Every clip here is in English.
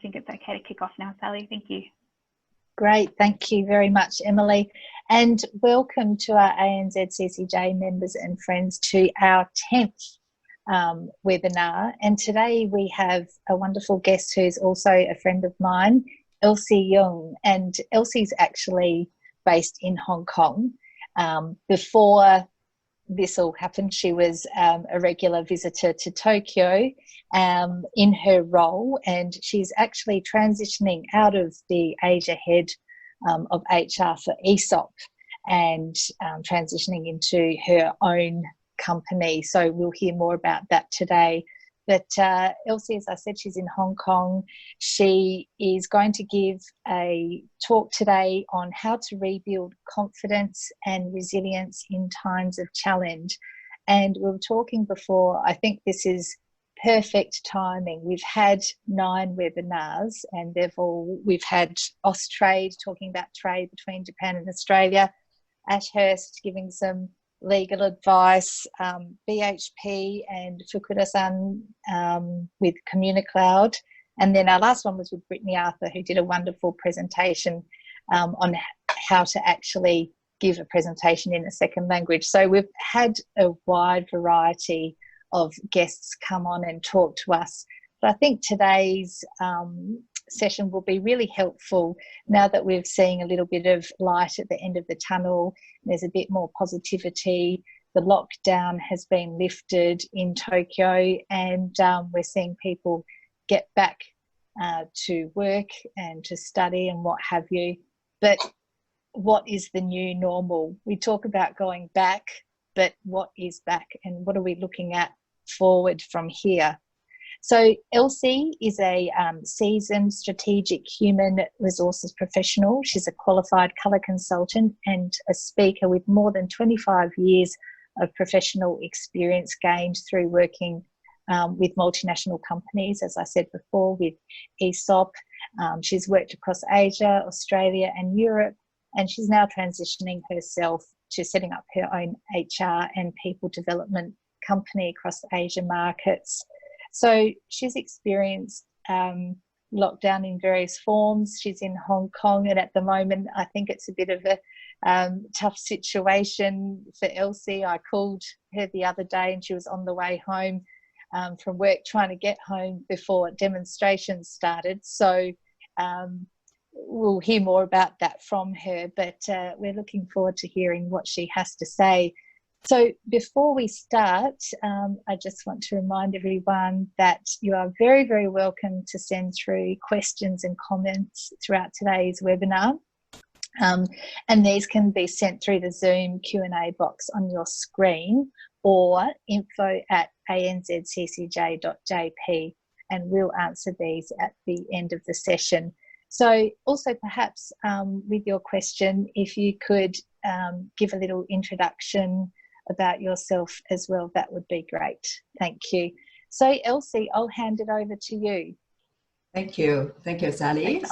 think it's okay to kick off now, Sally. Thank you. Great, thank you very much, Emily. And welcome to our ANZCCJ members and friends to our 10th webinar. And today we have a wonderful guest who's also a friend of mine, Elsie Yung. And Elsie's actually based in Hong Kong. Before this all happened, she was a regular visitor to Tokyo in her role, and she's actually transitioning out of the Asia head of HR for ESOP and transitioning into her own company. So we'll hear more about that today. But Elsie, as I said, she's in Hong Kong. She is going to give a talk today on how to rebuild confidence and resilience in times of challenge. And we were talking before, I think this is perfect timing. We've had 9 webinars, and we've had Austrade talking about trade between Japan and Australia, Ashurst giving some legal advice, BHP and Fukuda-san with CommuniCloud. And then our last one was with Brittany Arthur, who did a wonderful presentation on how to actually give a presentation in a second language. So we've had a wide variety of guests come on and talk to us. But I think today's session will be really helpful now that we're seeing a little bit of light at the end of the tunnel. There's a bit more positivity. The lockdown has been lifted in Tokyo, and we're seeing people get back to work and to study and what have you. But what is the new normal? We talk about going back, but what is back, and what are we looking at forward from here? So Elsie is a seasoned strategic human resources professional. She's a qualified colour consultant and a speaker with more than 25 years of professional experience gained through working with multinational companies, as I said before, with ESOP. She's worked across Asia, Australia and Europe, and she's now transitioning herself to setting up her own HR and people development company across Asia markets. So she's experienced lockdown in various forms. She's in Hong Kong, and at the moment I think it's a bit of a tough situation for Elsie. I called her the other day and she was on the way home from work, trying to get home before demonstrations started. So we'll hear more about that from her, but we're looking forward to hearing what she has to say. So before we start, I just want to remind everyone that you are very, very welcome to send through questions and comments throughout today's webinar. And these can be sent through the Zoom Q&A box on your screen, or info@anzccj.jp, and we'll answer these at the end of the session. So also perhaps with your question, if you could give a little introduction about yourself as well, that would be great. Thank you. So Elsie, I'll hand it over to you. Thank you, Sally.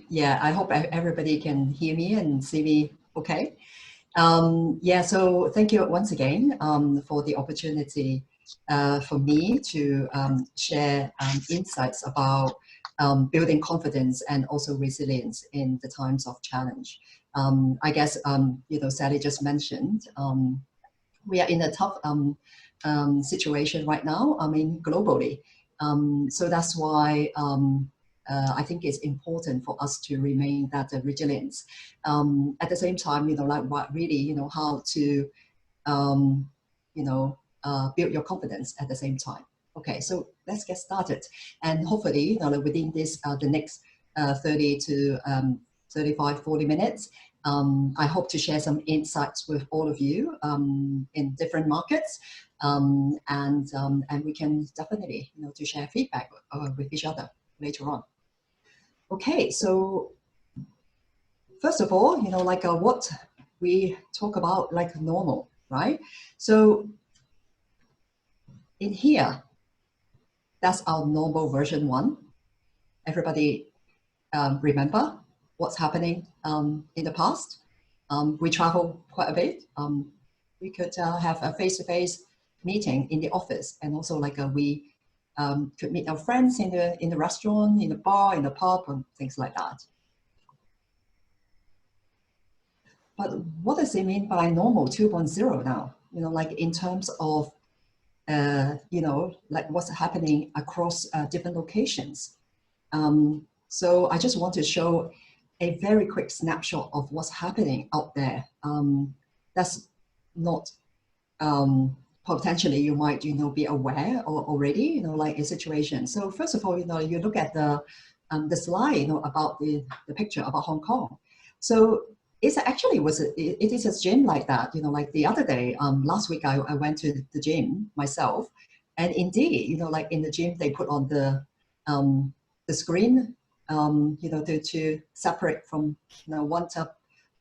Yeah, I hope everybody can hear me and see me okay. Yeah, so thank you once again for the opportunity for me to share insights about building confidence and also resilience in the times of challenge. I guess, Sally just mentioned, we are in a tough situation right now, globally. So that's why I think it's important for us to remain that resilience. At the same time, how to, build your confidence at the same time. Okay, so let's get started. And hopefully, within this, the next 30 to 35, 40 minutes, I hope to share some insights with all of you in different markets, and we can definitely, to share feedback with each other later on. Okay, so first of all, what we talk about like normal, right? So in here, that's our normal version 1. Everybody remember what's happening in the past? We travel quite a bit. We could have a face-to-face meeting in the office, and also we could meet our friends in the restaurant, in the bar, in the pub, and things like that. But what does it mean by normal 2.0 now? Like in terms of, like what's happening across different locations. So I just want to show a very quick snapshot of what's happening out there. That's not potentially you might be aware or already like a situation. So first of all, you look at the slide about the picture about Hong Kong. So it is a gym like that. Like the other day, last week I went to the gym myself, and indeed like in the gym they put on the screen to separate from one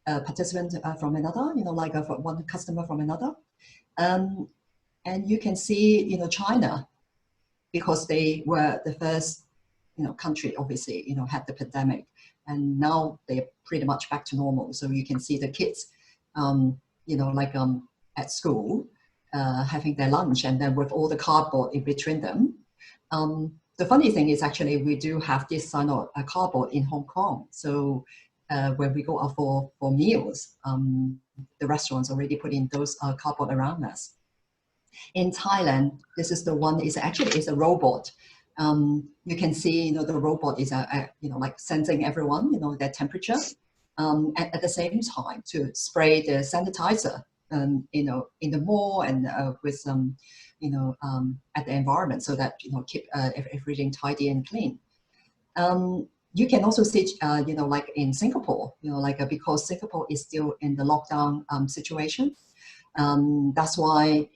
participant from another, like one customer from another. And you can see China, because they were the first country, obviously had the pandemic, and now they're pretty much back to normal. So you can see the kids like at school having their lunch, and then with all the cardboard in between them. The funny thing is actually we do have this kind of cardboard in Hong Kong. So when we go out for meals, the restaurants already put in those cardboard around us. In Thailand, this is the one, is a robot. You can see, the robot is like sensing everyone, their temperature, at the same time to spray the sanitizer, in the mall and with some, at the environment, so that keep everything tidy and clean. You can also see, like in Singapore, because Singapore is still in the lockdown situation. That's why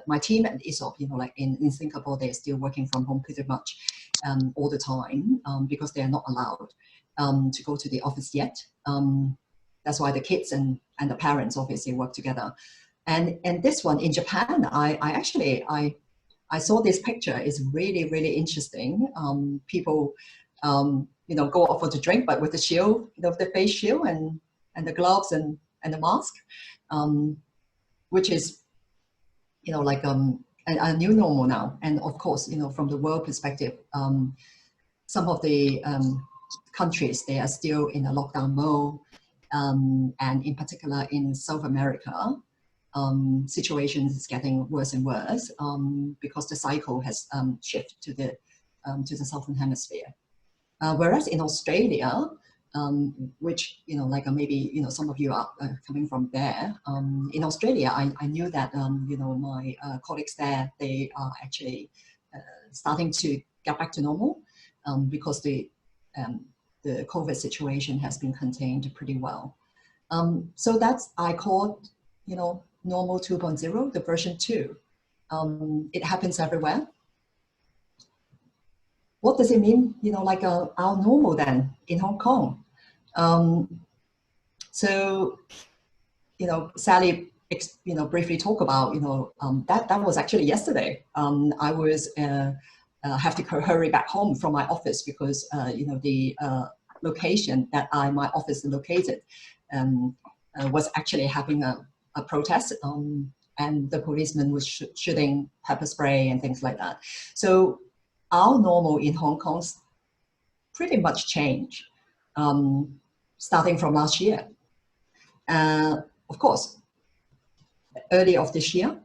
my team at ESOP, like in Singapore, they're still working from home pretty much all the time, because they are not allowed to go to the office yet. That's why the kids and the parents obviously work together. And this one in Japan, I saw this picture. It's really, really interesting. People, go out for the drink, but with the shield, the face shield and the gloves and the mask, which is, like a new normal now. And of course, from the world perspective, some of the countries, they are still in a lockdown mode. And in particular in South America, situation is getting worse and worse because the cycle has shifted to the southern hemisphere. Whereas in Australia, which like maybe some of you are coming from there. In Australia, I knew that my colleagues there, they are actually starting to get back to normal because the COVID situation has been contained pretty well. So that's, I call normal 2.0, the version 2. It happens everywhere. What does it mean, like our normal then in Hong Kong? So, Sally, briefly talk about, that was actually yesterday. I was have to hurry back home from my office because, the location that my office is located was actually having a protest, and the policeman was shooting pepper spray and things like that. So our normal in Hong Kong's pretty much changed starting from last year. Of course, early of this year,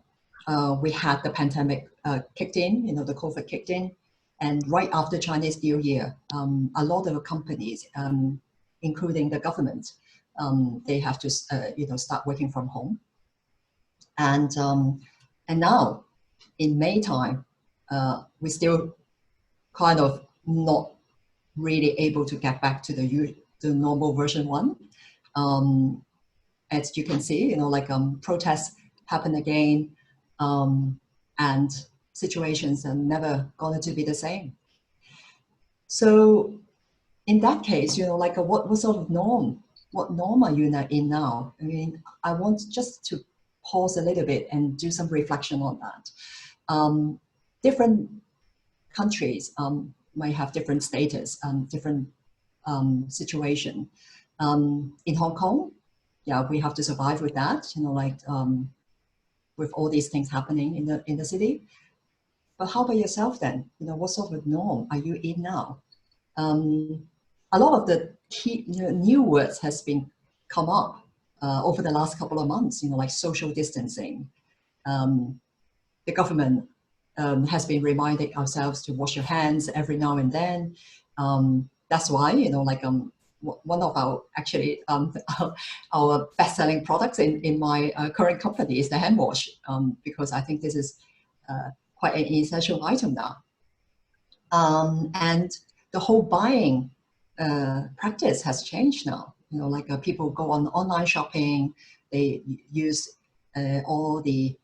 we had the pandemic kicked in, the COVID kicked in. And right after Chinese New Year, a lot of companies, including the government, they have to, start working from home. And now in May time, we still kind of not really able to get back to the normal version 1. As you can see, like protests happen again, and situations are never going to be the same. So in that case, like what sort of norm? What norm are you in now? I mean, I want just to pause a little bit and do some reflection on that. Different countries might have different status, different situation. In Hong Kong, yeah, we have to survive with that, like with all these things happening in the city. But how about yourself then? What sort of norm are you in now? A lot of the key new words has been come up over the last couple of months, like social distancing. The government has been reminding ourselves to wash your hands every now and then. That's why, one of our actually our best-selling products in my current company is the hand wash, because I think this is quite an essential item now. And the whole buying practice has changed now. People go on online shopping, they use all the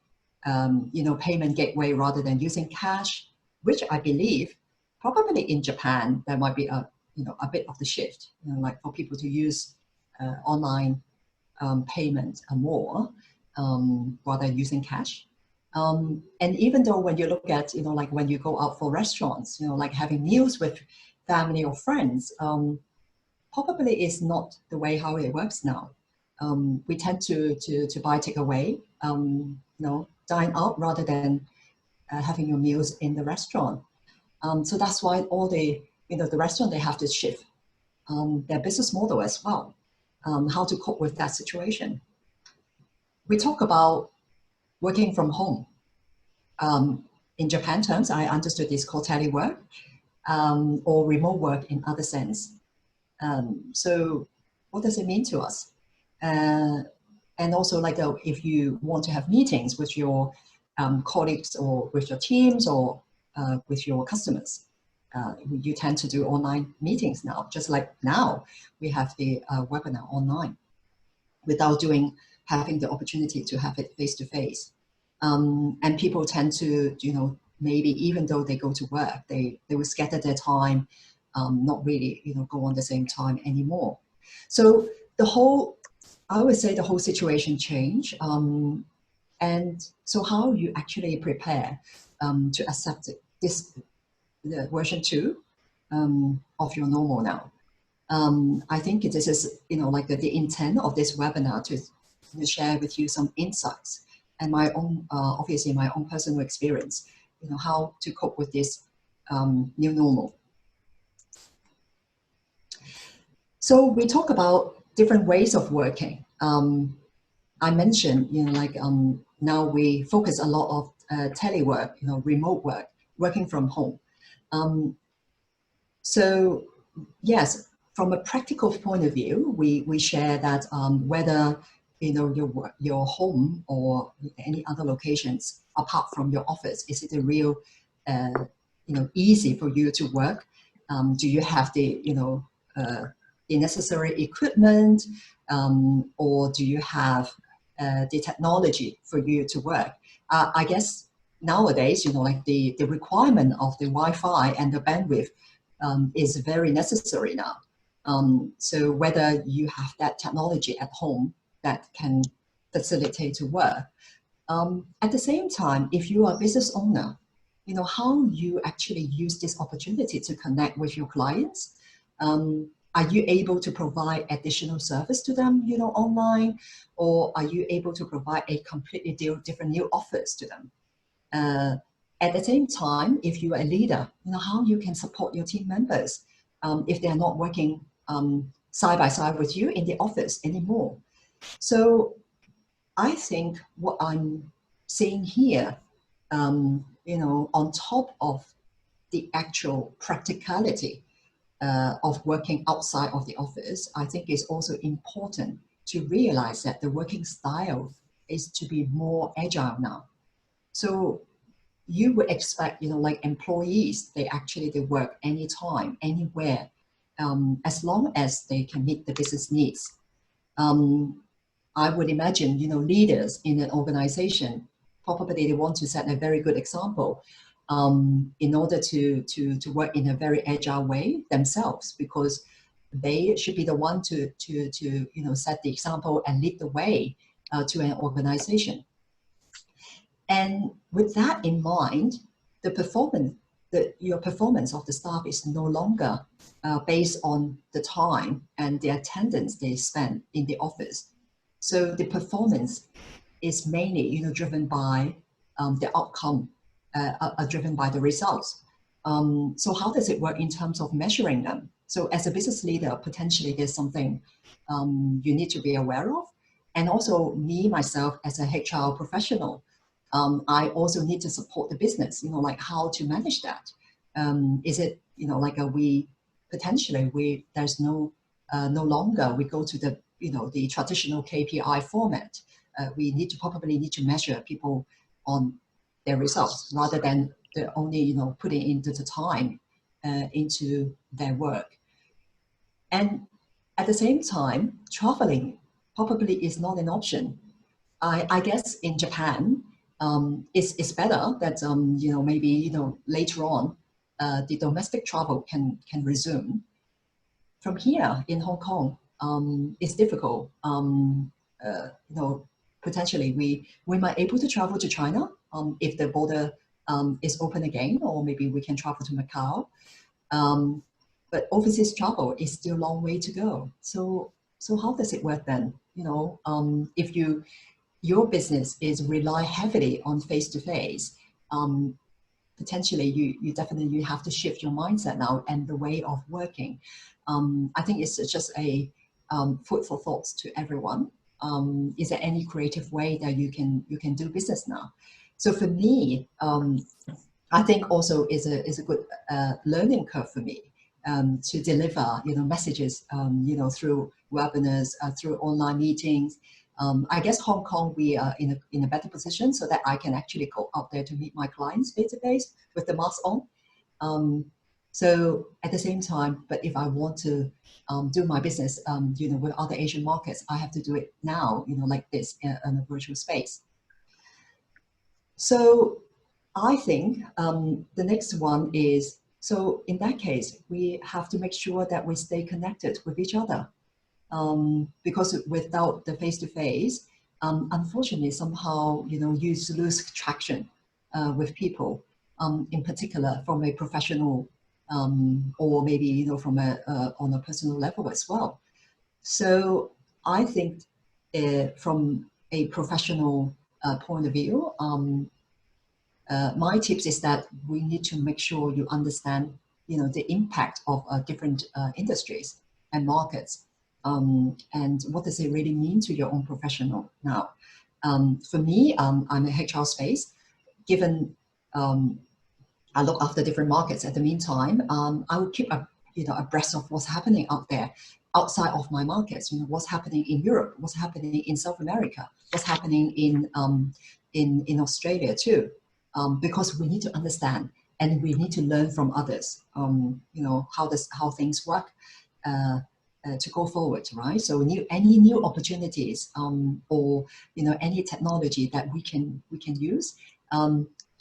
payment gateway rather than using cash, which I believe probably in Japan there might be a bit of the shift, like for people to use online payment more rather than using cash. And even though when you look at, like when you go out for restaurants, like having meals with family or friends, probably is not the way how it works now. We tend to buy takeaway, dine out rather than having your meals in the restaurant. So that's why all the restaurant, they have to shift their business model as well, how to cope with that situation. We talk about working from home. In Japan terms, I understood this called telework or remote work in other sense. So what does it mean to us? And also, like if you want to have meetings with your colleagues or with your teams or with your customers, you tend to do online meetings now. Just like now, we have the webinar online without having the opportunity to have it face to face. And people tend to, maybe even though they go to work, they will scatter their time, not really, go on the same time anymore. So I would say the whole situation changed. And so how you actually prepare to accept the version 2 of your normal now. I think this is, like the intent of this webinar to share with you some insights and my own, obviously my own personal experience, how to cope with this new normal. So we talk about different ways of working. I mentioned, now we focus a lot of telework, remote work, working from home. So yes, from a practical point of view, we share that whether your home or any other locations apart from your office, is it a real easy for you to work? Do you have the the necessary equipment, or do you have the technology for you to work? I guess nowadays, like the requirement of the Wi-Fi and the bandwidth is very necessary now. So whether you have that technology at home that can facilitate to work. At the same time, if you are a business owner, how you actually use this opportunity to connect with your clients. Are you able to provide additional service to them, online, or are you able to provide a completely different new offers to them? At the same time, if you are a leader, how you can support your team members if they are not working side by side with you in the office anymore. So I think what I'm seeing here, on top of the actual practicality of working outside of the office, I think it's also important to realize that the working style is to be more agile now. So you would expect, like employees, they work anytime, anywhere, as long as they can meet the business needs. I would imagine, leaders in an organization, probably they want to set a very good example in order to work in a very agile way themselves, because they should be the one to set the example and lead the way to an organization. And with that in mind, your performance of the staff is no longer based on the time and the attendance they spend in the office. So the performance is mainly, driven by the outcome are driven by the results. So how does it work in terms of measuring them? So as a business leader, potentially there's something you need to be aware of. And also me, myself, as a HR professional, I also need to support the business, like how to manage that. Is it, like there's no longer we go to the, the traditional KPI format. We probably need to measure people on their results rather than they're only, putting into the time into their work. And at the same time, traveling probably is not an option. I guess in Japan, it's better that, maybe, later on, the domestic travel can resume. From here in Hong Kong, it's difficult. Potentially we might able to travel to China if the border is open again, or maybe we can travel to Macau. But overseas travel is still a long way to go. So how does it work then? If your business is rely heavily on face-to-face, potentially you definitely have to shift your mindset now and the way of working. I think it's just a food for thoughts to everyone. Is there any creative way that you can do business now? So for me, I think also is a good learning curve for me to deliver messages through webinars, through online meetings. I guess Hong Kong, we are in a better position so that I can actually go out there to meet my clients face to face with the mask on. So at the same time, but if I want to do my business, with other Asian markets, I have to do it now, like this in a virtual space. So I think the next one is, so in that case, we have to make sure that we stay connected with each other. Because without the face-to-face, unfortunately, somehow, you lose traction with people, in particular from a professional or maybe, from on a personal level as well. So I think from a professional point of view, my tips is that we need to make sure you understand, the impact of different industries and markets. And what does it really mean to your own professional now? For me, I'm a HR space. Given I look after different markets at the meantime, I will keep abreast of what's happening out there, outside of my markets. What's happening in Europe, what's happening in South America, what's happening in Australia too, because we need to understand and we need to learn from others. How things work. To go forward, right? So any new opportunities or any technology that we can use.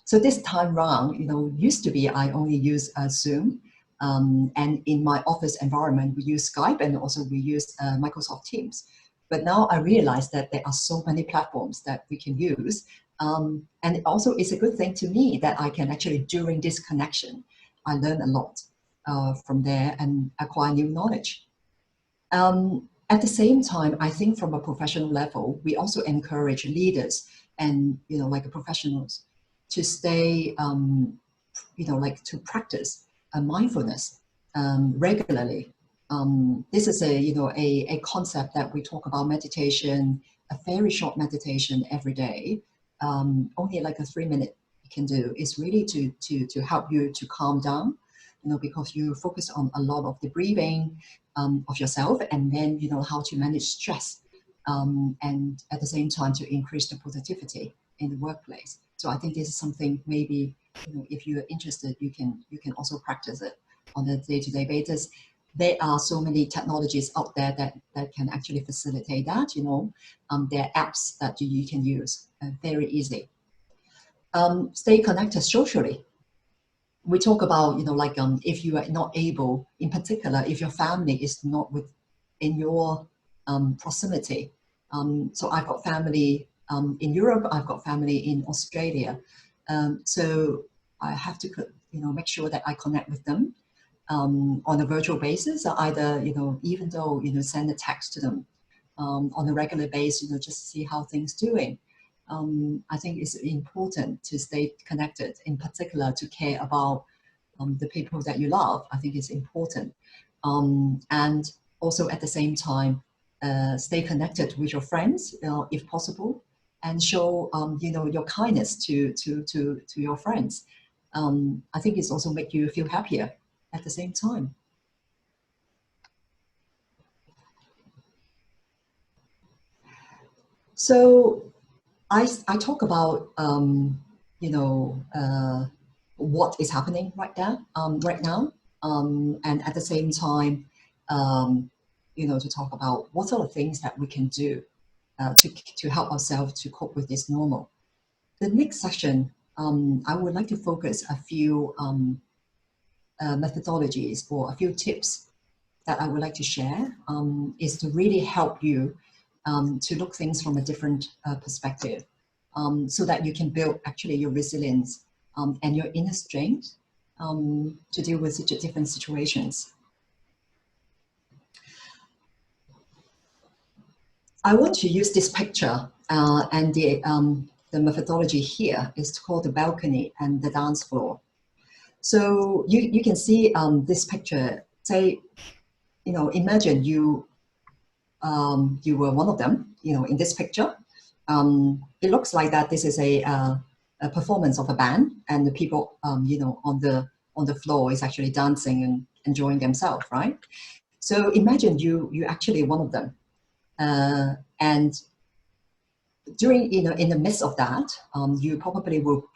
So this time round, used to be I only use Zoom, and in my office environment we use Skype and also we use Microsoft Teams. But now I realize that there are so many platforms that we can use, and also it's a good thing to me that I can actually, during this connection, I learn a lot from there and acquire new knowledge. At the same time, I think from a professional level, we also encourage leaders and, like professionals to stay, to practice mindfulness regularly. This is a concept that we talk about meditation, a very short meditation every day, only like a 3-minute you can do. Is really to help you to calm down, because you focus on a lot of the breathing of yourself, and then how to manage stress, and at the same time to increase the productivity in the workplace. So I think this is something maybe if you're interested, you can also practice it on a day-to-day basis. There are so many technologies out there that can actually facilitate that. There are apps that you can use very easy. Stay connected socially. We talk about, if you are not able, in particular, if your family is not in your proximity. So I've got family in Europe, I've got family in Australia. So I have to, make sure that I connect with them on a virtual basis, or either, even though, send a text to them on a regular basis, just see how things doing. I think it's important to stay connected, in particular to care about the people that you love. I think it's important. And also at the same time, stay connected with your friends, if possible, and show your kindness to your friends. I think it's also make you feel happier at the same time. So I talk about what is happening right now, and at the same time, to talk about what sort of things that we can do to help ourselves to cope with this normal. The next session, I would like to focus a few methodologies or a few tips that I would like to share, is to really help you to look things from a different perspective, so that you can build actually your resilience and your inner strength to deal with such different situations. I want to use this picture and the methodology here is called the balcony and the dance floor. So you can see this picture. Say, imagine you were one of them. In this picture, it looks like that this is a performance of a band, and the people on the floor is actually dancing and enjoying themselves, right? So imagine you actually one of them. And during, in the midst of that, you probably will,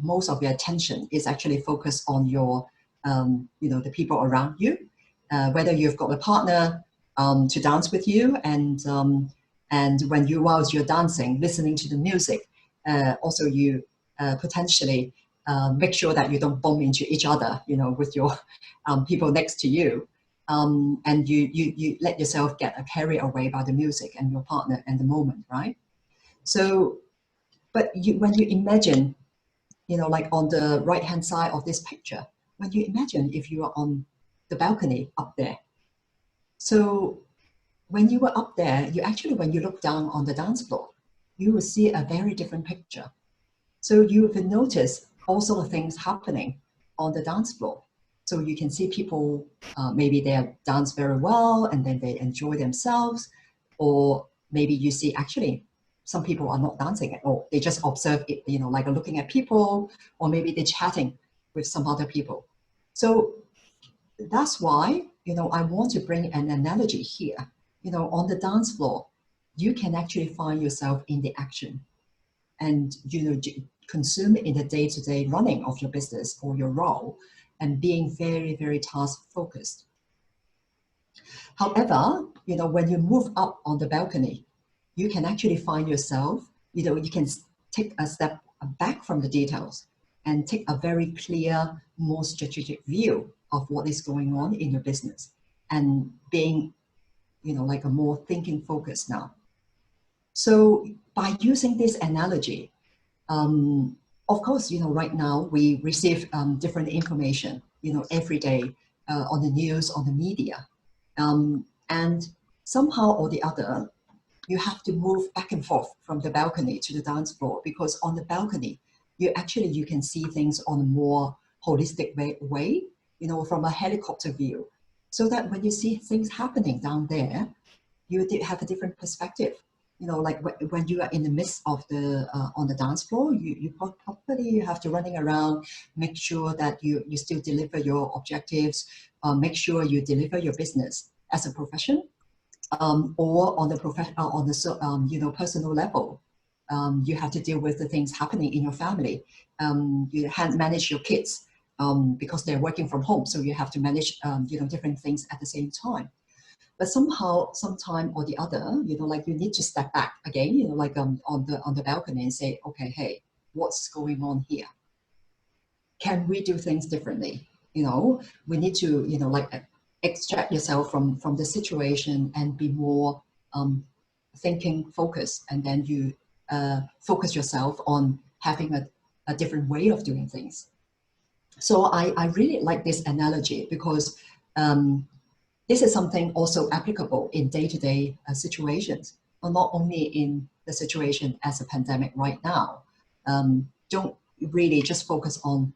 most of your attention is actually focused on your, the people around you, whether you've got a partner to dance with you, and when whilst you're dancing, listening to the music, also you potentially make sure that you don't bump into each other, with your people next to you. And you let yourself get carried away by the music and your partner and the moment, right? So, but when you imagine, like on the right-hand side of this picture, when you imagine if you are on the balcony up there. So when you were up there, when you look down on the dance floor, you will see a very different picture. So you will notice all sorts of things happening on the dance floor. So you can see people, maybe they dance very well and then they enjoy themselves, or maybe you see actually some people are not dancing at all. They just observe it, like looking at people, or maybe they're chatting with some other people. So that's why, I want to bring an analogy here. On the dance floor, you can actually find yourself in the action and, consume in the day-to-day running of your business or your role, and being very, very task focused. However, when you move up on the balcony, you can actually find yourself, you can take a step back from the details and take a very clear, more strategic view of what is going on in your business, and being, like a more thinking focus now. So by using this analogy, of course, right now we receive different information, every day on the news, on the media. And somehow or the other, you have to move back and forth from the balcony to the dance floor, because on the balcony, you can see things on a more holistic way, from a helicopter view, so that when you see things happening down there, you have a different perspective. Like when you are in the midst of the on the dance floor, you probably have to running around, make sure that you still deliver your objectives, make sure you deliver your business as a profession, or on the personal level. You have to deal with the things happening in your family. You manage your kids because they're working from home, so you have to manage different things at the same time. But somehow, sometime or the other, like you need to step back again, like on the balcony and say, okay, hey, what's going on here? Can we do things differently? We need to, like extract yourself from the situation and be more thinking focused, and then you focus yourself on having a different way of doing things. So I really like this analogy, because this is something also applicable in day-to-day situations, or not only in the situation as a pandemic right now. Don't really just focus on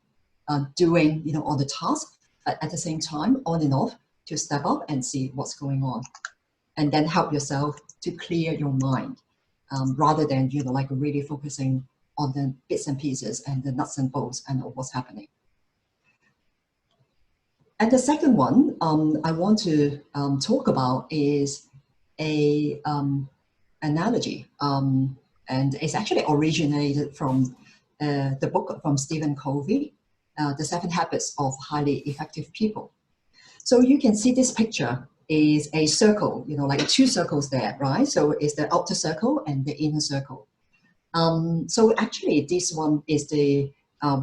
doing, all the tasks, but at the same time, on and off, to step up and see what's going on, and then help yourself to clear your mind, rather than, like really focusing on the bits and pieces and the nuts and bolts and what's happening. And the second one I want to talk about is a analogy, and it's actually originated from the book from Stephen Covey, The 7 Habits of Highly Effective People. So you can see this picture is a circle, like 2 circles there, right? So it's the outer circle and the inner circle. So actually this one is the,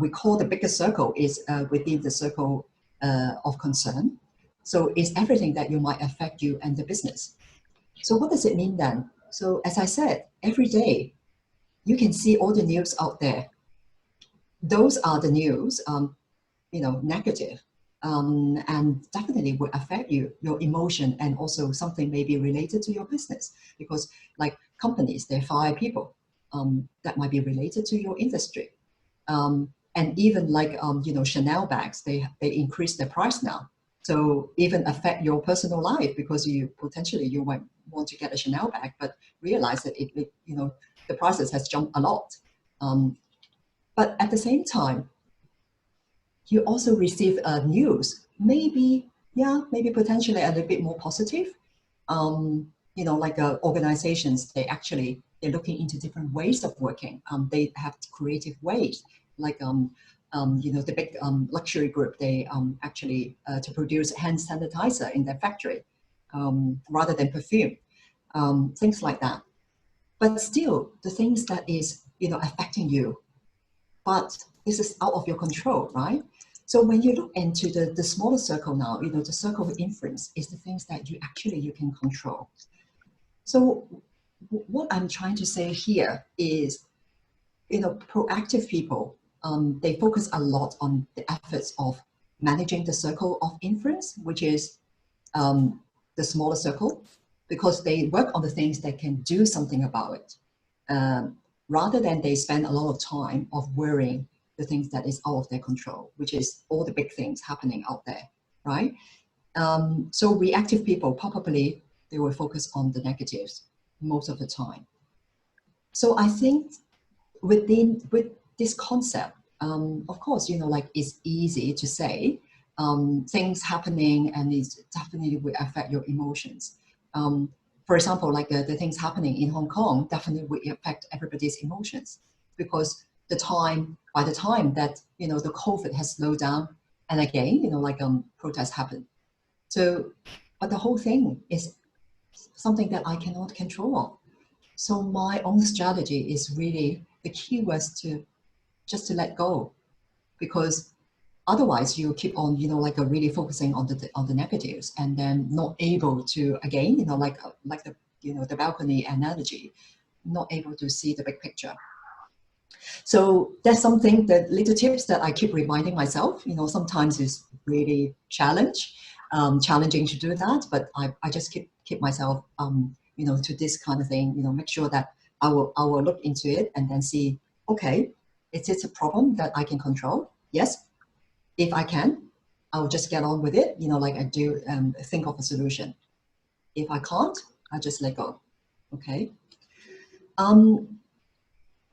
we call the bigger circle is within the circle of concern. So it's everything that you might affect you and the business. So what does it mean then? So as I said, every day you can see all the news out there. Those are the news, negative, and definitely will affect you, your emotion, and also something maybe related to your business, because like companies, they fire people that might be related to your industry. And even like, Chanel bags, they increase their price now. So even affect your personal life, because you might want to get a Chanel bag, but realize that the prices has jumped a lot. But at the same time, you also receive news, maybe potentially a little bit more positive. Like organizations, they're looking into different ways of working. They have creative ways, like the big luxury group, they actually to produce hand sanitizer in their factory rather than perfume, things like that. But still, the things that is affecting you, but this is out of your control, right? So when you look into the smaller circle now, the circle of influence is the things that you can control. So what I'm trying to say here is, proactive people, they focus a lot on the efforts of managing the circle of influence, which is the smaller circle, because they work on the things that can do something about it, rather than they spend a lot of time of worrying the things that is out of their control, which is all the big things happening out there, right? So reactive people, probably they will focus on the negatives most of the time. So I think with this concept, of course, like it's easy to say things happening, and it definitely will affect your emotions. For example, like the things happening in Hong Kong definitely will affect everybody's emotions, because by the time that the COVID has slowed down, and again protests happen. So, but the whole thing is something that I cannot control. So my own strategy is really, the key was to just to let go, because otherwise you keep on really focusing on the negatives, and then not able to, again like the balcony analogy, not able to see the big picture. So that's something, that little tips that I keep reminding myself. Sometimes it's really challenging to do that, but I just keep myself to this kind of thing. Make sure that I will look into it and then see, okay, is it a problem that I can control? Yes. If I can, I'll just get on with it. Like I do, think of a solution. If I can't, I just let go. Okay. And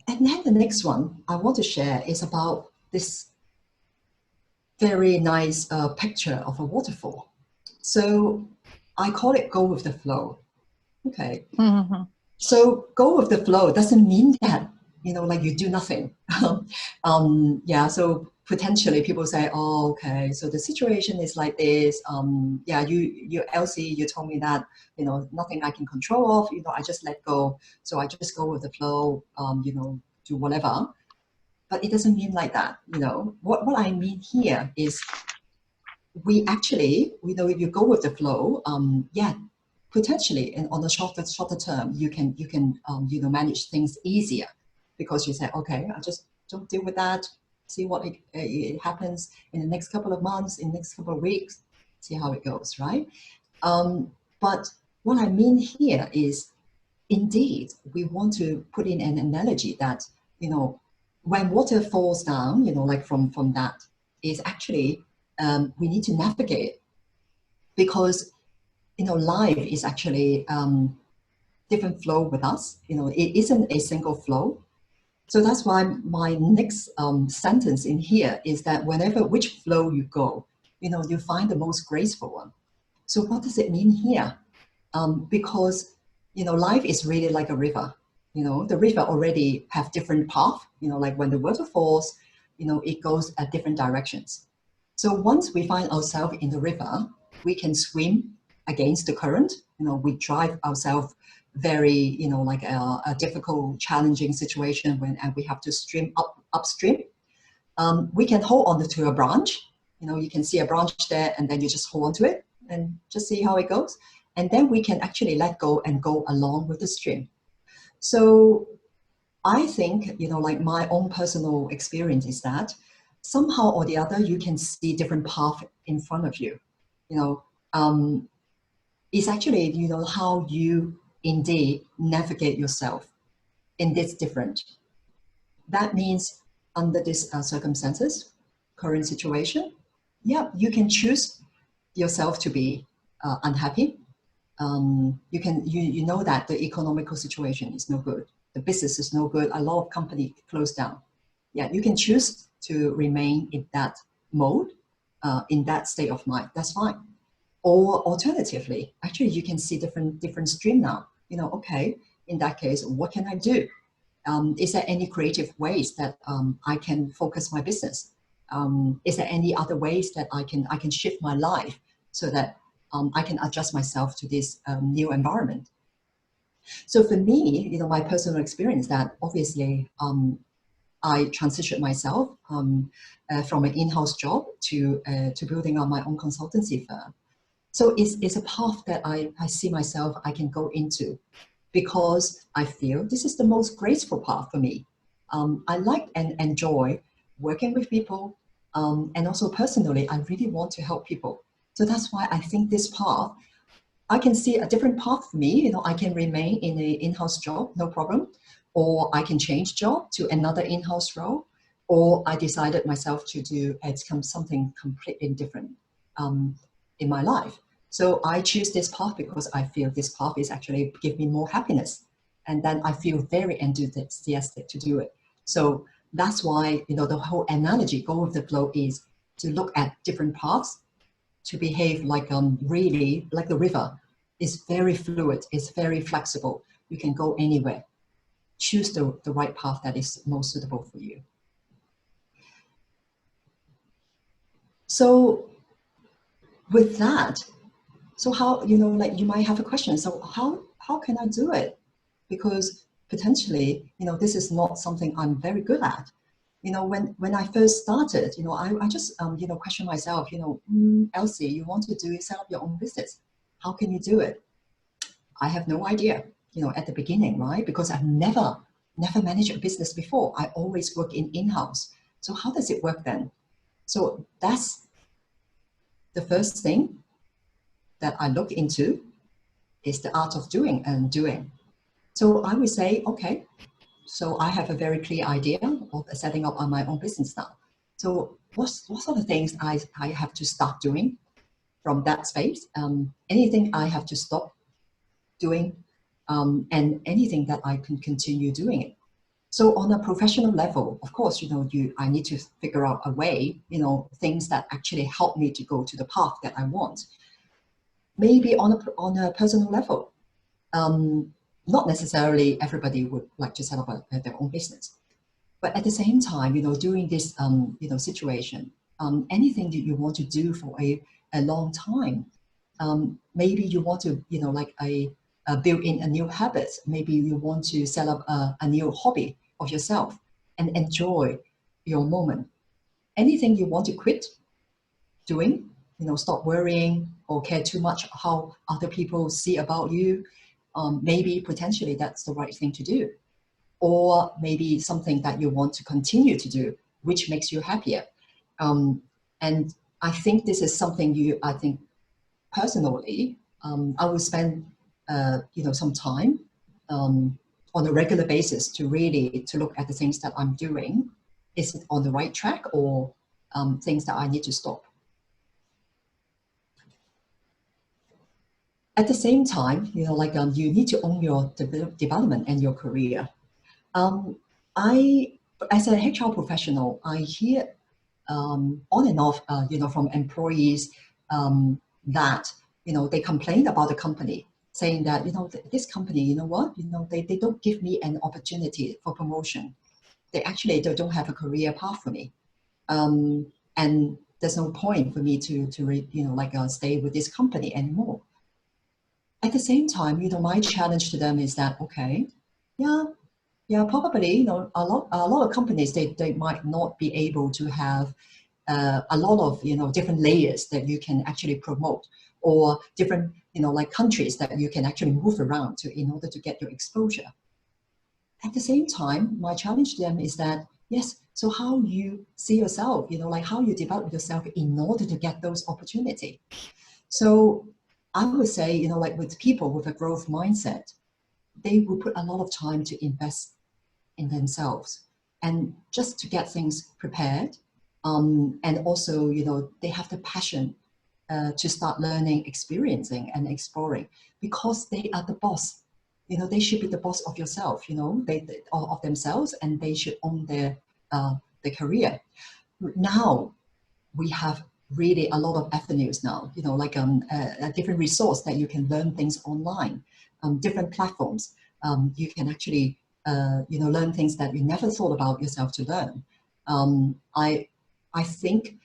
then the next one I want to share is about this very nice picture of a waterfall. So I call it go with the flow. Okay. Mm-hmm. So go with the flow doesn't mean that, like you do nothing. So potentially people say, oh, okay, so the situation is like this. You Elsie, you told me that, nothing I can control of, I just let go. So I just go with the flow, do whatever. But it doesn't mean like that. What I mean here is, we actually, if you go with the flow, potentially, and on the shorter term, you can manage things easier, because you say, okay, I just don't deal with that. See what it happens in the next couple of months, in the next couple of weeks, see how it goes, right? But what I mean here is, indeed, we want to put in an analogy that, when water falls down, like from that, is actually, we need to navigate, because, life is actually different flow with us. It isn't a single flow. So that's why my next sentence in here is that which flow you go, you find the most graceful one. So what does it mean here? Because, life is really like a river. The river already have different path, like when the water falls, it goes at different directions. So once we find ourselves in the river, we can swim against the current. We drive ourselves very, like a difficult, challenging situation and we have to swim upstream. We can hold on to a branch. You can see a branch there, and then you just hold on to it and just see how it goes. And then we can actually let go and go along with the stream. So I think, like my own personal experience is that somehow or the other, you can see different paths in front of you. It's actually, how you indeed navigate yourself in this different. That means under these circumstances, current situation, yeah, you can choose yourself to be unhappy. You know that the economical situation is no good. The business is no good. A lot of companies close down. Yeah, you can choose to remain in that mode, in that state of mind. That's fine. Or alternatively, actually, you can see different stream now. Okay, in that case, what can I do? Is there any creative ways that I can focus my business? Is there any other ways that I can shift my life so that I can adjust myself to this new environment? So for me, my personal experience that obviously I transitioned myself from an in-house job to building on my own consultancy firm. So it's a path that I see myself I can go into, because I feel this is the most graceful path for me. I like and enjoy working with people, and also personally, I really want to help people. So that's why I think this path, I can see a different path for me. I can remain in an in-house job, no problem, or I can change job to another in-house role, or I decided myself to do something completely different in my life. So I choose this path because I feel this path is actually give me more happiness. And then I feel very enthusiastic to do it. So that's why, the whole analogy, go with the flow, is to look at different paths, to behave like really like the river. It's very fluid, it's very flexible. You can go anywhere. Choose the right path that is most suitable for you. So with that, so how, like you might have a question. So how can I do it? Because potentially, this is not something I'm very good at. When I first started, I just, question myself, Elsie, you want to set up your own business. How can you do it? I have no idea, at the beginning, right? Because I've never managed a business before. I always work in-house. So how does it work then? So that's the first thing that I look into, is the art of doing and doing. So I would say, okay, so I have a very clear idea of setting up on my own business now. So what sort of things I have to start doing from that space? Anything I have to stop doing, and anything that I can continue doing it. So on a professional level, of course, I need to figure out a way, things that actually help me to go to the path that I want. Maybe on a personal level, not necessarily everybody would like to set up their own business, but at the same time, during this situation, anything that you want to do for a long time, maybe you want to build in a new habit. Maybe you want to set up a new hobby of yourself and enjoy your moment. Anything you want to quit doing, stop worrying or care too much how other people see about you, maybe potentially that's the right thing to do. Or maybe something that you want to continue to do, which makes you happier. And I think this is something I think personally, I will spend some time on a regular basis to really to look at the things that I'm doing. Is it on the right track, or things that I need to stop? At the same time, you know, like you need to own your development and your career. As a HR professional, I hear on and off, you know, from employees that, you know, they complain about the company, saying that, you know, this company, you know what, you know, they don't give me an opportunity for promotion. They don't have a career path for me. And there's no point for me to you know, like stay with this company anymore. At the same time, you know, my challenge to them is that, okay, yeah, probably, you know, a lot of companies, they might not be able to have a lot of, you know, different layers that you can actually promote, or different, you know, like countries that you can actually move around to in order to get your exposure. At the same time, my challenge to them is that, yes, so how you see yourself, you know, like how you develop yourself in order to get those opportunities. So I would say, you know, like with people with a growth mindset, they will put a lot of time to invest in themselves and just to get things prepared. And also, you know, they have the passion to start learning, experiencing and exploring, because they are the boss. You know, they should be the boss of yourself, you know, of themselves, and they should own their career. Now we have really a lot of avenues now, you know, like a different resource that you can learn things online, different platforms. You can actually, you know, learn things that you never thought about yourself to learn. I think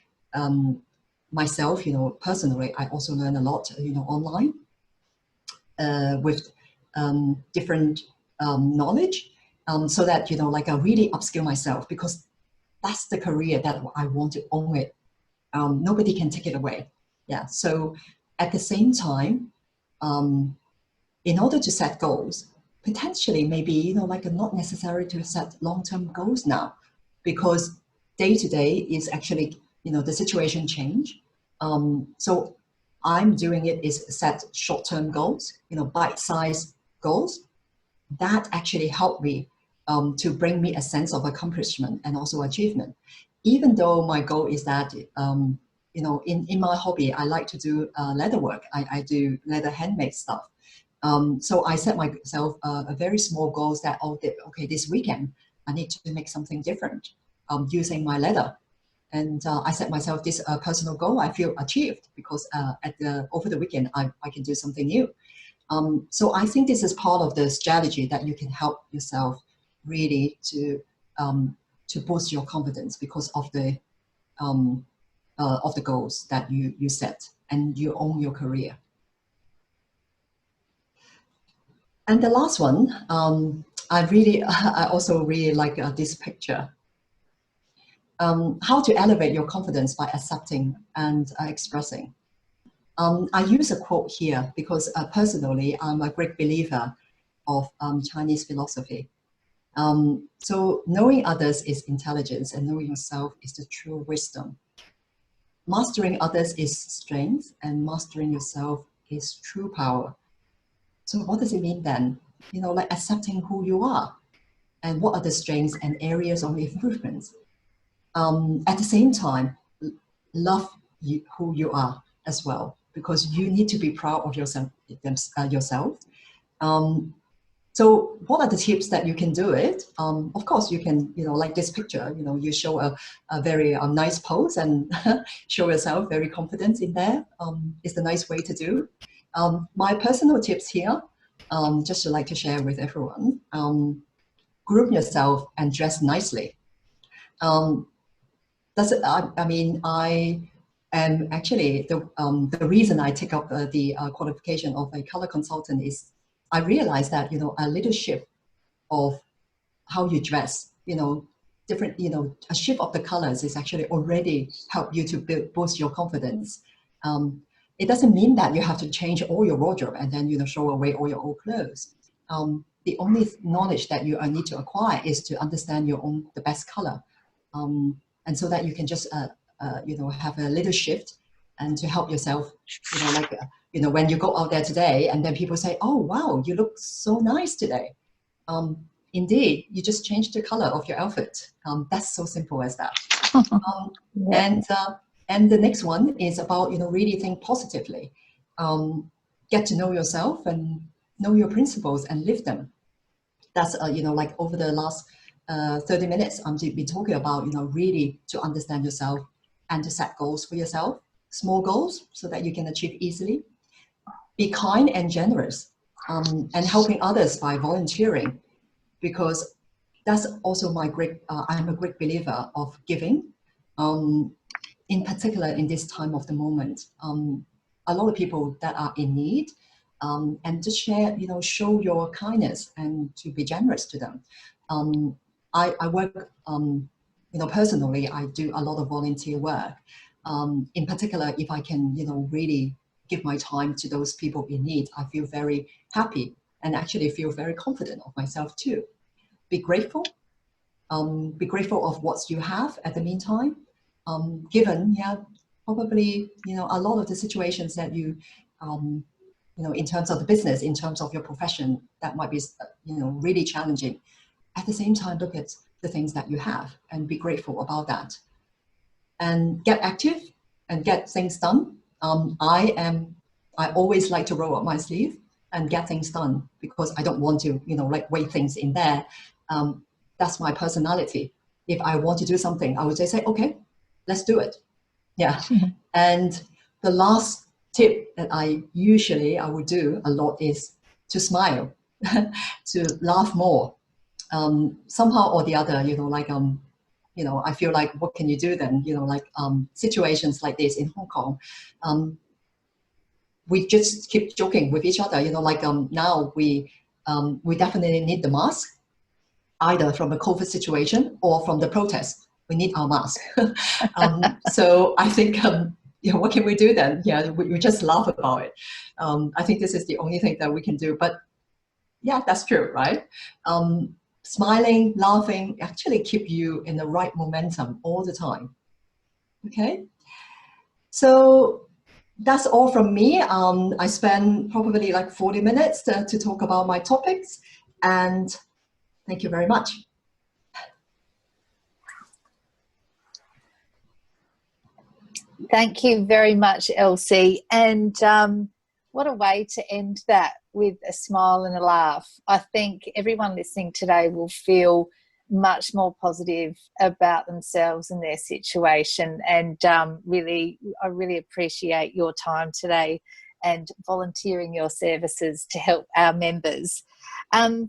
myself, you know, personally, I also learn a lot, you know, online with different knowledge, so that, you know, like I really upskill myself, because that's the career that I want to own it. Nobody can take it away. Yeah. So at the same time, in order to set goals, potentially maybe, you know, like not necessary to set long-term goals now, because day to day is actually, you know, the situation change. So I'm doing it is set short-term goals, you know, bite-sized goals that actually help me to bring me a sense of accomplishment and also achievement. Even though my goal is that, you know, in my hobby, I like to do leather work. I do leather handmade stuff. So I set myself a very small goals that, okay, this weekend, I need to make something different using my leather. And I set myself this personal goal. I feel achieved because over the weekend, I can do something new. So I think this is part of the strategy that you can help yourself really to boost your confidence because of the goals that you set, and you own your career. And the last one, I also really like this picture. How to elevate your confidence by accepting and expressing. I use a quote here because personally, I'm a great believer of Chinese philosophy. So knowing others is intelligence, and knowing yourself is the true wisdom. Mastering others is strength, and mastering yourself is true power. So what does it mean then? You know, like accepting who you are and what are the strengths and areas of improvements. At the same time, love who you are as well, because you need to be proud of yourself. So what are the tips that you can do it? Of course, you can, you know, like this picture, you know, you show a very nice pose and show yourself very confident in there. It's a nice way to do. My personal tips here, just to like to share with everyone, groom yourself and dress nicely. I mean, I am actually, the reason I take up the qualification of a color consultant is I realized that, you know, a little shift of how you dress, you know, different, you know, a shift of the colors is actually already help you to boost your confidence. It doesn't mean that you have to change all your wardrobe and then, you know, show away all your old clothes. The only knowledge that you need to acquire is to understand the best color. And so that you can just, you know, have a little shift and to help yourself, you know, like You know, when you go out there today and then people say, oh, wow, you look so nice today. Indeed, you just changed the color of your outfit. That's so simple as that. Yeah. And the next one is about, you know, really think positively. Get to know yourself and know your principles and live them. That's, you know, like over the last 30 minutes, I'm been talking about, you know, really to understand yourself and to set goals for yourself, small goals so that you can achieve easily. Be kind and generous, and helping others by volunteering, because that's also my great, I'm a great believer of giving, in particular in this time of the moment. A lot of people that are in need, and just share, you know, show your kindness and to be generous to them. I work, you know, personally, I do a lot of volunteer work. In particular, if I can, you know, really give my time to those people in need, I feel very happy and actually feel very confident of myself too. Be grateful. Be grateful of what you have at the meantime. Given, yeah, probably, you know, a lot of the situations that you know, in terms of the business, in terms of your profession, that might be, you know, really challenging. At the same time, look at the things that you have and be grateful about that. And get active and get things done. I always like to roll up my sleeve and get things done because I don't want to, you know, like wait things in there. That's my personality. If I want to do something, I would just say, okay, let's do it. Yeah. And the last tip that I would do a lot is to smile, to laugh more. Somehow or the other, you know, like, you know, I feel like, what can you do then? You know, like situations like this in Hong Kong, we just keep joking with each other. You know, like now we definitely need the mask, either from the COVID situation or from the protest. We need our mask. So I think, you know, what can we do then? Yeah, we just laugh about it. I think this is the only thing that we can do. But yeah, that's true, right? Smiling, laughing actually keep you in the right momentum all the time. Okay, so that's all from me. I spent probably like 40 minutes to talk about my topics, and thank you very much. Thank you very much, Elsie. And what a way to end that, with a smile and a laugh. I think everyone listening today will feel much more positive about themselves and their situation. And really, I really appreciate your time today and volunteering your services to help our members. And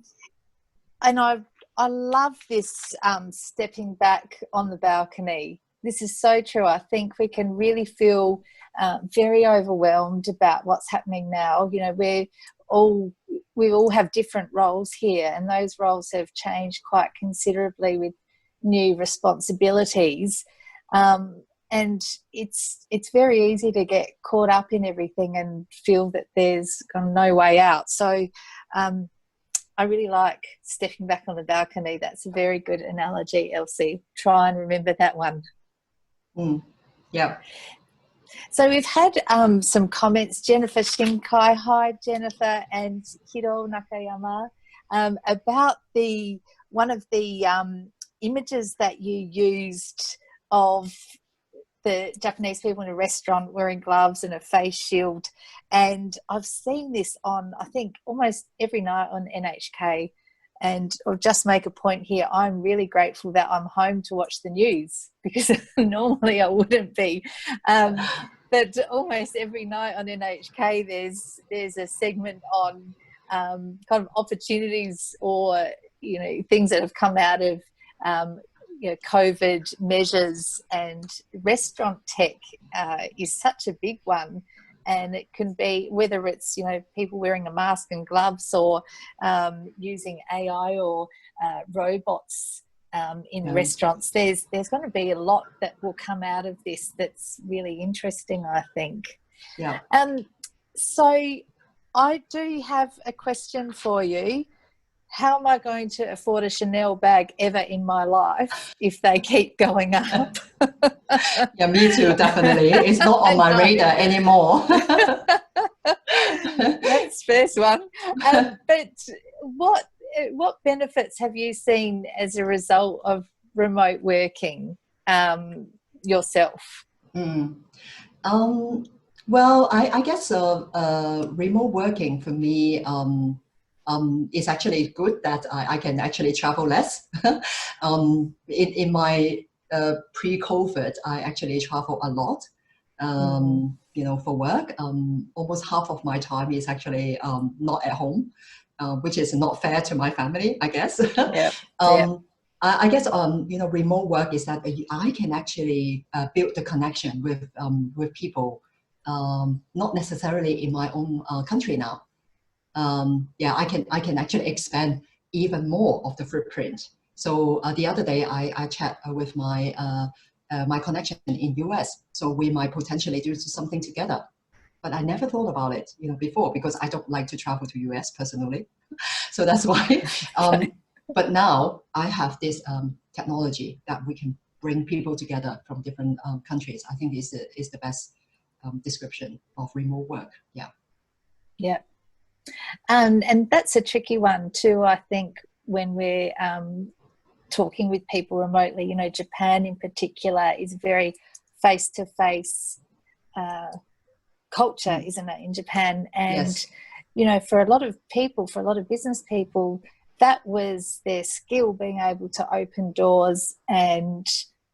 I love this stepping back on the balcony. This is so true. I think we can really feel very overwhelmed about what's happening now. You know, we all have different roles here, and those roles have changed quite considerably with new responsibilities. And it's very easy to get caught up in everything and feel that there's no way out. So I really like stepping back on the balcony. That's a very good analogy, Elsie. Try and remember that one. Yeah. So we've had some comments. Jennifer Shinkai, hi Jennifer, and Hiro Nakayama, about one of the images that you used of the Japanese people in a restaurant wearing gloves and a face shield. And I've seen this on, I think, almost every night on NHK. And I'll just make a point here. I'm really grateful that I'm home to watch the news, because normally I wouldn't be. But almost every night on NHK, there's a segment on kind of opportunities or, you know, things that have come out of you know, COVID measures, and restaurant tech is such a big one. And it can be, whether it's, you know, people wearing a mask and gloves, or using AI or robots in restaurants. There's going to be a lot that will come out of this that's really interesting, I think. Yeah. So I do have a question for you. how am I going to afford a Chanel bag ever in my life if they keep going up? Yeah, me too, definitely. It's not on my radar anymore. That's first one. But what benefits have you seen as a result of remote working yourself? Well, I guess remote working for me is actually good that I can actually travel less. In my pre-COVID, I actually travel a lot, you know, for work. Almost half of my time is actually not at home, which is not fair to my family, I guess. Yep. I guess you know, remote work is that I can actually build the connection with people, not necessarily in my own country now. Yeah, I can actually expand even more of the footprint. So the other day I chat with my my connection in US. So we might potentially do something together. But I never thought about it, you know, before, because I don't like to travel to US personally. So that's why. But now I have this technology that we can bring people together from different countries. I think is the best description of remote work. Yeah. Yeah. And that's a tricky one too, I think, when we're talking with people remotely. You know, Japan in particular is very face-to-face culture, isn't it, in Japan? And, Yes. you know, for a lot of people, for a lot of business people, that was their skill, being able to open doors and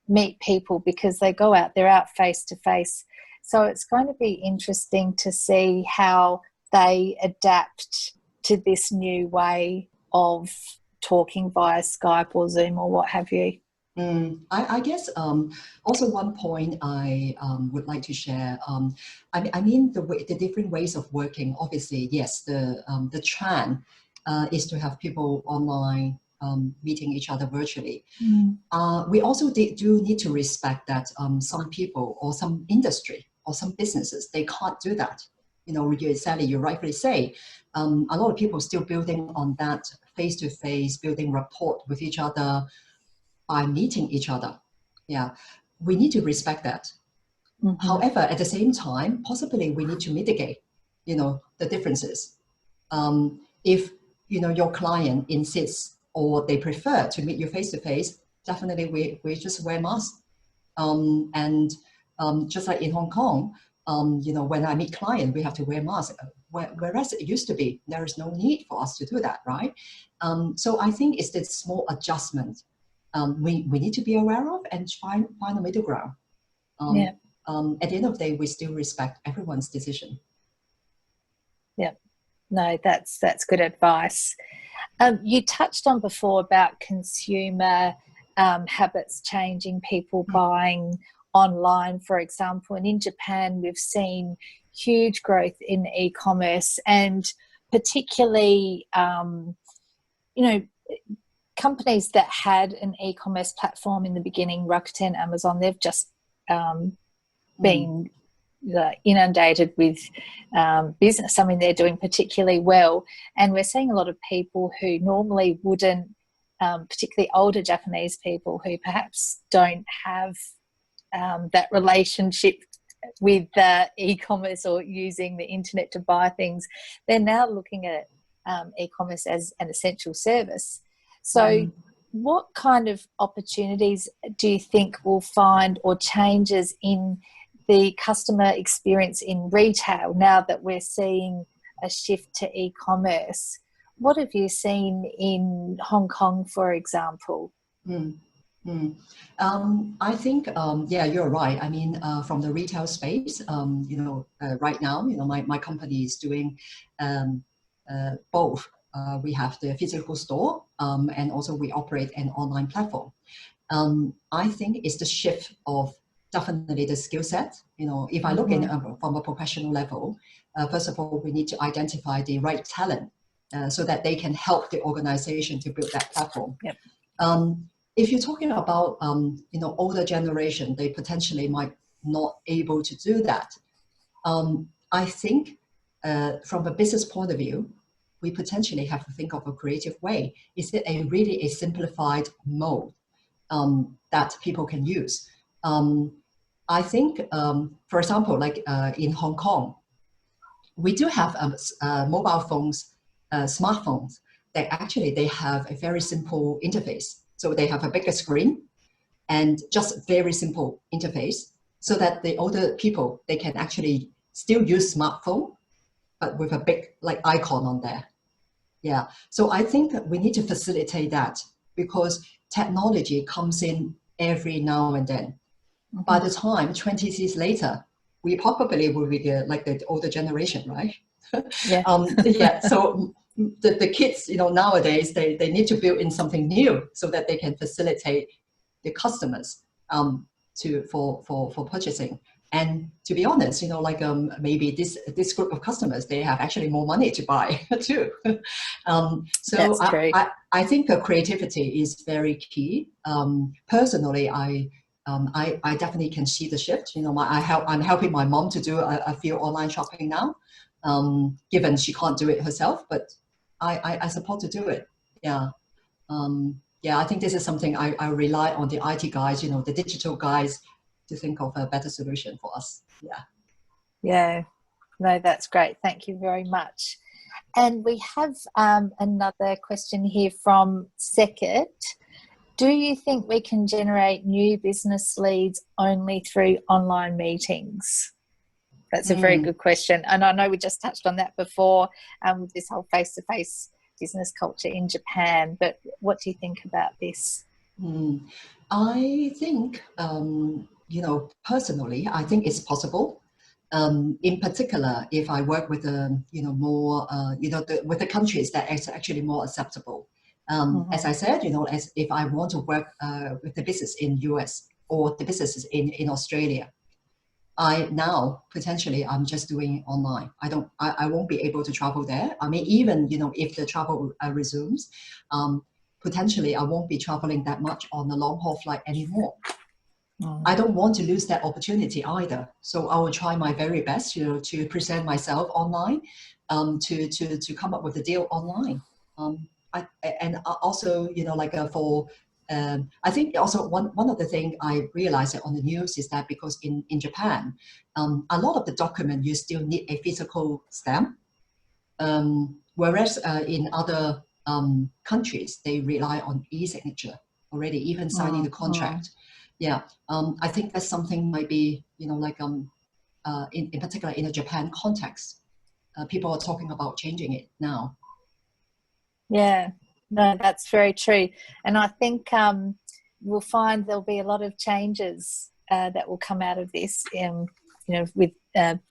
meet people, because they go out, they're out face-to-face. So it's going to be interesting to see how they adapt to this new way of talking via Skype or Zoom or what have you. I guess also one point I would like to share. I mean the different ways of working. Obviously, yes, the trend is to have people online meeting each other virtually. We also do need to respect that some people or some industry or some businesses, they can't do that. You know, Sally, you rightfully say, a lot of people still building on that face-to-face, building rapport with each other by meeting each other. Yeah, we need to respect that. However, at the same time, possibly we need to mitigate, you know, the differences. If, you know, your client insists or they prefer to meet you face-to-face, definitely we just wear masks. And just like in Hong Kong, you know, when I meet clients, we have to wear masks. Whereas it used to be, there is no need for us to do that, right? So I think it's this small adjustment we need to be aware of and find a middle ground. At the end of the day, we still respect everyone's decision. Yeah, no, that's good advice. You touched on before about consumer habits changing, people buying online, for example. And in Japan, we've seen huge growth in e-commerce, and particularly, you know, companies that had an e-commerce platform in the beginning, Rakuten, Amazon, they've just been inundated with business. I mean, they're doing particularly well. And we're seeing a lot of people who normally wouldn't, particularly older Japanese people who perhaps don't have that relationship with e-commerce or using the internet to buy things. They're now looking at e-commerce as an essential service. So what kind of opportunities do you think we'll find, or changes in the customer experience in retail now that we're seeing a shift to e-commerce? What have you seen in Hong Kong, for example? I think, yeah, you're right. I mean, from the retail space, you know, right now, you know, my company is doing both. We have the physical store, and also we operate an online platform. I think it's the shift of definitely the skill set. You know, if I look in from a professional level, first of all, we need to identify the right talent so that they can help the organization to build that platform. Yep. If you're talking about, you know, older generation, they potentially might not able to do that. I think from a business point of view, we potentially have to think of a creative way. Is it a simplified mode that people can use? I think, for example, like in Hong Kong, we do have mobile phones, smartphones, that actually they have a very simple interface. So they have a bigger screen and just very simple interface, so that the older people, they can actually still use smartphone, but with a big like icon on there. Yeah, so I think that we need to facilitate that, because technology comes in every now and then. Mm-hmm. By the time 20 years later, we probably will be like the older generation, right? Yeah. Yeah. So the kids, nowadays they need to build in something new so that they can facilitate the customers for purchasing. And to be honest, maybe this group of customers, they have actually more money to buy too. So I think creativity is very key. Personally, I definitely can see the shift. I'm helping my mom to do a few online shopping now, given she can't do it herself, but I support to do it. Yeah. Yeah, I think this is something I rely on the IT guys, the digital guys, to think of a better solution for us. Yeah. Yeah. No, that's great. Thank you very much. And we have another question here from Sekit. Do you think we can generate new business leads only through online meetings? That's a very good question. And I know we just touched on that before with this whole face-to-face business culture in Japan, but what do you think about this? I think, personally, I think it's possible. In particular, if I work with more, with the countries that is actually more acceptable. As I said, as if I want to work with the business in US or the businesses in Australia, I'm just doing online. I won't be able to travel there. I mean, even, if the travel resumes, potentially I won't be traveling that much on the long haul flight anymore. I don't want to lose that opportunity either. So I will try my very best, to present myself online, to come up with a deal online. I think also one of the things I realized on the news is that because in Japan, a lot of the document you still need a physical stamp, whereas in other countries, they rely on e-signature already, even signing the contract. Yeah, I think that's something might be, in particular in a Japan context, people are talking about changing it now. Yeah, no, that's very true. And I think we'll find there'll be a lot of changes that will come out of this, with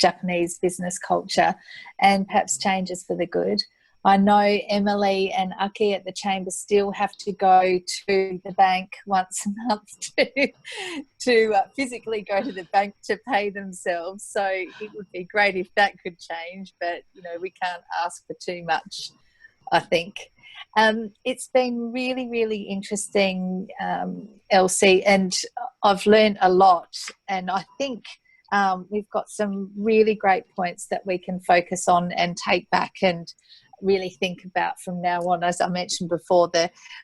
Japanese business culture, and perhaps changes for the good. I know Emily and Aki at the Chamber still have to go to the bank once a month to physically go to the bank to pay themselves. So it would be great if that could change, but, we can't ask for too much, I think. It's been really, really interesting, Elsie, and I've learned a lot, and I think we've got some really great points that we can focus on and take back and really think about from now on. As I mentioned before,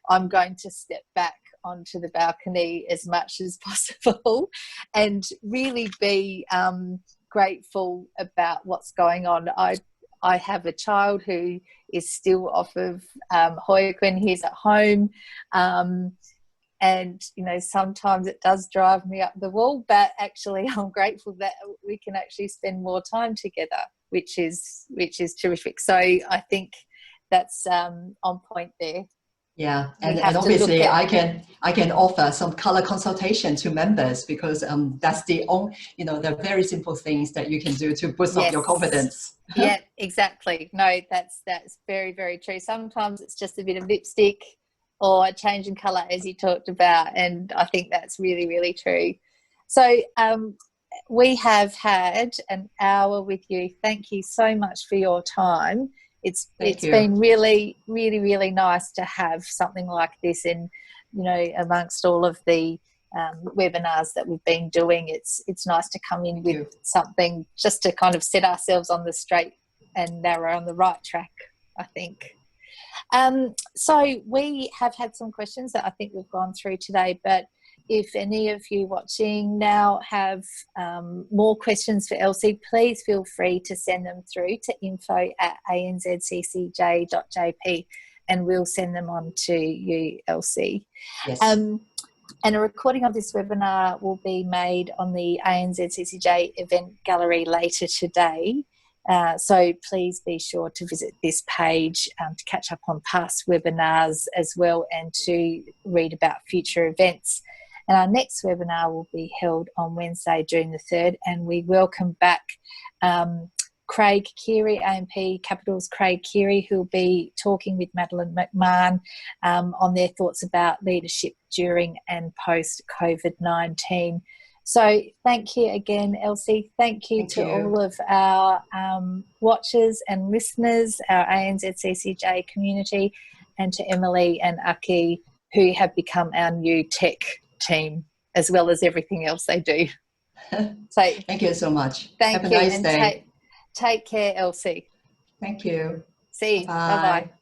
I'm going to step back onto the balcony as much as possible and really be grateful about what's going on. I have a child who is still off of Hoyokun. He's at home. And, sometimes it does drive me up the wall, but actually I'm grateful that we can actually spend more time together, which is terrific. So I think that's on point there. Yeah, and obviously I can offer some color consultation to members, because that's the very simple things that you can do to boost up your confidence. Yeah, exactly. No, that's very, very true. Sometimes it's just a bit of lipstick or a change in colour, as you talked about, and I think that's really, really true. So we have had an hour with you. Thank you so much for your time. It's been really, really, really nice to have something like this in, amongst all of the webinars that we've been doing. It's nice to come in with something just to kind of set ourselves on the straight and narrow on the right track I think. So we have had some questions that I think we've gone through today, but if any of you watching now have more questions for Elsie, please feel free to send them through to info@anzccj.jp and we'll send them on to you, Elsie. Yes. And a recording of this webinar will be made on the ANZCCJ event gallery later today. So please be sure to visit this page to catch up on past webinars as well and to read about future events. And our next webinar will be held on Wednesday, June the 3rd, and we welcome back Craig Keary, AMP Capital's Craig Keary, who will be talking with Madeline McMahon on their thoughts about leadership during and post-COVID-19. So thank you again, Elsie. Thank you to all of our watchers and listeners, our ANZCCJ community, and to Emily and Aki, who have become our new tech team, as well as everything else they do. So thank you so much. Thank Have a you, nice and day. take care, Elsie. Thank you. See you. Bye-bye. Bye-bye.